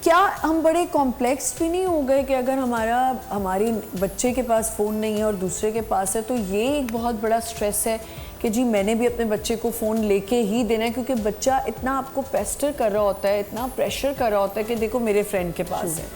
کیا ہم بڑے کمپلیکس بھی نہیں ہو گئے کہ اگر ہماری بچے کے پاس فون نہیں ہے اور دوسرے کے پاس ہے تو یہ ایک بہت بڑا سٹریس ہے کہ جی میں نے بھی اپنے بچے کو فون لے کے ہی دینا ہے، کیونکہ بچہ اتنا آپ کو پیسٹر کر رہا ہوتا ہے، اتنا پریشر کر رہا ہوتا ہے کہ دیکھو میرے فرینڈ کے پاس ہے.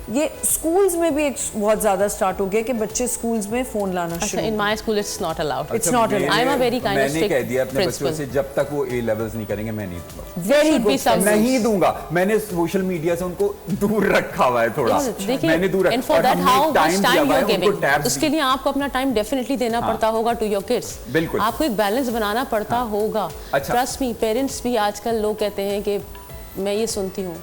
یہ سکولز میں بھی ایک بہت زیادہ سٹارٹ ہو گیا کہ بچے سکولز میں فون لانا شروع. in my school it's not allowed. It's not allowed. I'm a very kind of میں نے کہہ دیا strict اپنے بچوں سے principal. جب تک وہ A levels نہیں کریں گے میں نہیں دوں گا. Very good. نہیں دوں گا. میں نے سوشل میڈیا سے ان کو دور رکھا ہوا ہے تھوڑا. میں نے دور رکھا. And for that how much time you are giving. Tabs اس کے لیے آپ کو اپنا ٹائم ڈیفینیٹلی دینا پڑتا ہوگا ٹو یور کڈس. بالکل. آپ کو ایک بیلنس بنانا پڑتا ہوگا. ٹرسٹ می پیرنٹس بھی آج کل لوگ کہتے ہیں کہ میں یہ سنتی ہوں،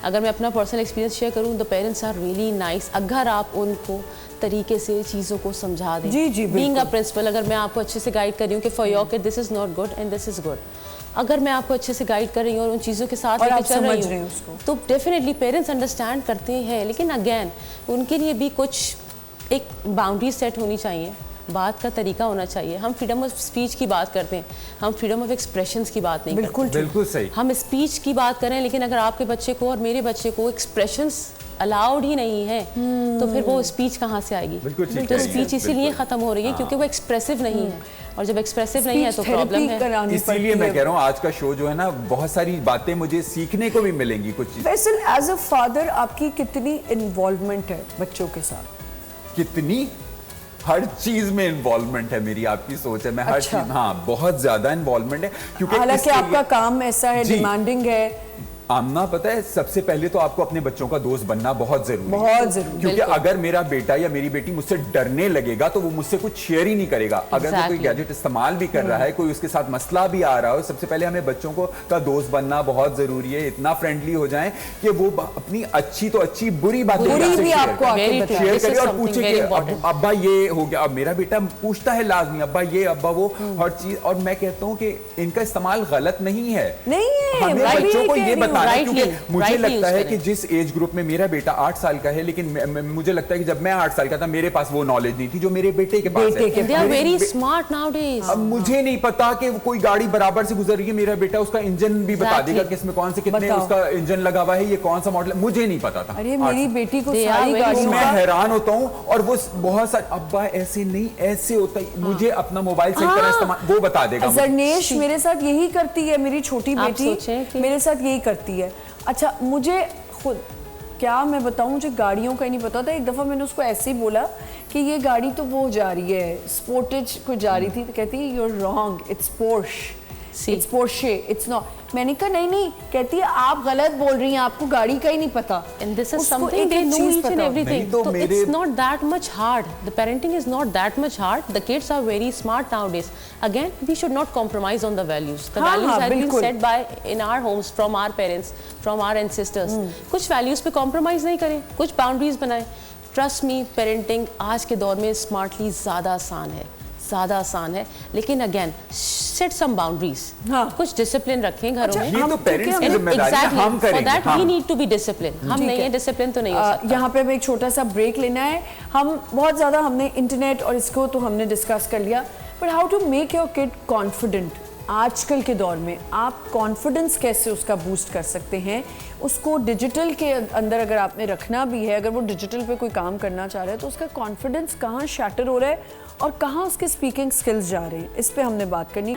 اگر میں اپنا پرسنل ایکسپیرینس شیئر کروں the parents are really nice. اگر آپ ان کو طریقے سے چیزوں کو سمجھا دیں. جی بینگ اے پرنسپل اگر میں آپ کو اچھے سے گائیڈ کر رہی ہوں کہ for your kid this is not good and this is good, اگر میں آپ کو اچھے سے گائیڈ کر رہی ہوں اور ان چیزوں کے ساتھ لے کے چل رہی ہوں تو ڈیفینیٹلی پیرنٹس انڈرسٹینڈ کرتے ہیں. لیکن اگین ان کے لیے بھی کچھ ایک باؤنڈری سیٹ ہونی چاہیے، بات کا طریقہ ہونا چاہیے. ہم فریڈم آف اسپیچ کی بات کرتے ہیں، ہم فریڈم آف ایکسپریشنس کی بات نہیں کرتے. بالکل صحیح. ہم اسپیچ کی بات کریں لیکن اگر آپ کے بچے کو اور میرے بچے کو ایکسپریشنس الاؤڈ ہی نہیں ہے تو پھر وہ اسپیچ کہاں سے آئے گی؟ تو اسپیچ اسی لیے ختم ہو رہی ہے کیونکہ وہ ایکسپریسو نہیں ہے، اور جب ایکسپریسو نہیں ہے تو پرابلم ہے. اسی لیے میں کہہ رہا ہوں آج کا شو جو ہے نا بہت ساری باتیں مجھے سیکھنے کو بھی ملیں گی. کچھ چیز فیصل ایز اے فادر آپ کی کتنی انوالومنٹ ہے بچوں کے ساتھ؟ کتنی؟ ہر چیز میں انوالومنٹ ہے میری. آپ کی سوچ ہے میں ہر چیز بہت زیادہ انوالومنٹ ہے کیونکہ حالانکہ آپ کا کام ایسا ہے ڈیمانڈنگ ہے. آمنا پتہ ہے سب سے پہلے تو آپ کو اپنے بچوں کا دوست بننا بہت ضروری ہے. بہت ضروری. کیونکہ اگر میرا بیٹا یا میری بیٹی مجھ سے ڈرنے لگے گا تو وہ مجھ سے کچھ شیئر ہی نہیں کرے گا. اگر وہ کوئی گیجٹ استعمال بھی کر رہا ہے، کوئی اس کے ساتھ مسئلہ بھی آ رہا ہو، سب سے پہلے ہمیں بچوں کو کا دوست بننا بہت ضروری ہے. اتنا فرینڈلی ہو جائیں کہ وہ اپنی اچھی تو اچھی بری باتیں شیئر کرے اور پوچھے کہ ابا یہ ہو گیا. اب میرا بیٹا پوچھتا ہے لازمی ابا یہ ابا وہ ہر چیز، اور میں کہتا ہوں کہ ان کا استعمال غلط نہیں ہے. ہمیں بچوں کو یہ بتانا ہے کیونکہ مجھے لگتا ہے کہ جس ایج گروپ میں میرا بیٹا 8 سال کا ہے، لیکن مجھے لگتا ہے کہ جب میں 8 سال کا تھا میرے پاس وہ نالج نہیں تھی جو میرے بیٹے کے پاس ہے. They are very smart nowadays. اب مجھے نہیں پتا کہ کوئی گاڑی برابر سے گزر رہی ہے، میرا بیٹا اس کا انجن بھی بتا دے گا کہ اس میں کون سے کتنے اس کا انجن لگا ہوا ہے، یہ کون سا ماڈل ہے. مجھے نہیں پتا تھا. ارے میری بیٹی کو ساری گاڑیوں میں حیران ہوتا ہوں اور وہ بہت سارے ابا ایسے نہیں ایسے ہوتا ہے. مجھے اپنا موبائل صحیح طرح استعمال وہ بتا دے گا. زرنیش میرے ساتھ یہی کرتی ہے، میری چھوٹی بیٹی میرے ساتھ یہی کرتی ہے. اچھا مجھے خود کیا میں بتاؤں، مجھے گاڑیوں کا ہی نہیں پتا تھا. ایک دفعہ میں نے اس کو ایسے ہی بولا کہ یہ گاڑی تو وہ جا رہی ہے اسپورٹیج کو جا رہی تھی، تو کہتی ہے you are wrong, it's Porsche, it's Porsche, it's not. میں نے کہا نہیں. کہتی ہے آپ غلط بول رہی ہیں، آپ کو گاڑی کا ہی نہیں پتا. And this is something they know each and everything. So it's not that much hard. The parenting is not that much hard. The kids are very smart nowadays. Again, we should not compromise on the values. The values have been set by in our homes from our parents, from our ancestors. کچھ values پہ compromise نہیں کریں، کچھ boundaries بنائیں. Trust me, parenting آج کے دور میں smartly زیادہ آسان ہے لیکن اگین سیٹ سم باؤنڈریز. کچھ ڈسپلن رکھیں گھروں میں. یہ تو پیرنٹس کی ذمہ داری ہے، ہم کریں گے. That we need to be discipline. ہم نہیں ہیں ڈسپلن تو نہیں ہو سکتا. یہاں پہ ہمیں ایک چھوٹا سا بریک لینا ہے. ہم بہت زیادہ ہم نے انٹرنیٹ اور اس کو تو ہم نے ڈسکس کر لیا، but how to make your kid confident. آج کل کے دور میں آپ کانفیڈنس کیسے اس کا بوسٹ کر سکتے ہیں؟ اس کو ڈیجیٹل کے اندر اگر آپ نے رکھنا بھی ہے، اگر وہ ڈیجیٹل پہ کوئی کام کرنا چاہ رہا ہے تو اس کا کانفیڈنس کہاں شیٹر ہو رہا ہے اور کہاں اس کے اسپیکنگ سکلز جا رہے ہیں، اس پہ ہم نے بات کرنی.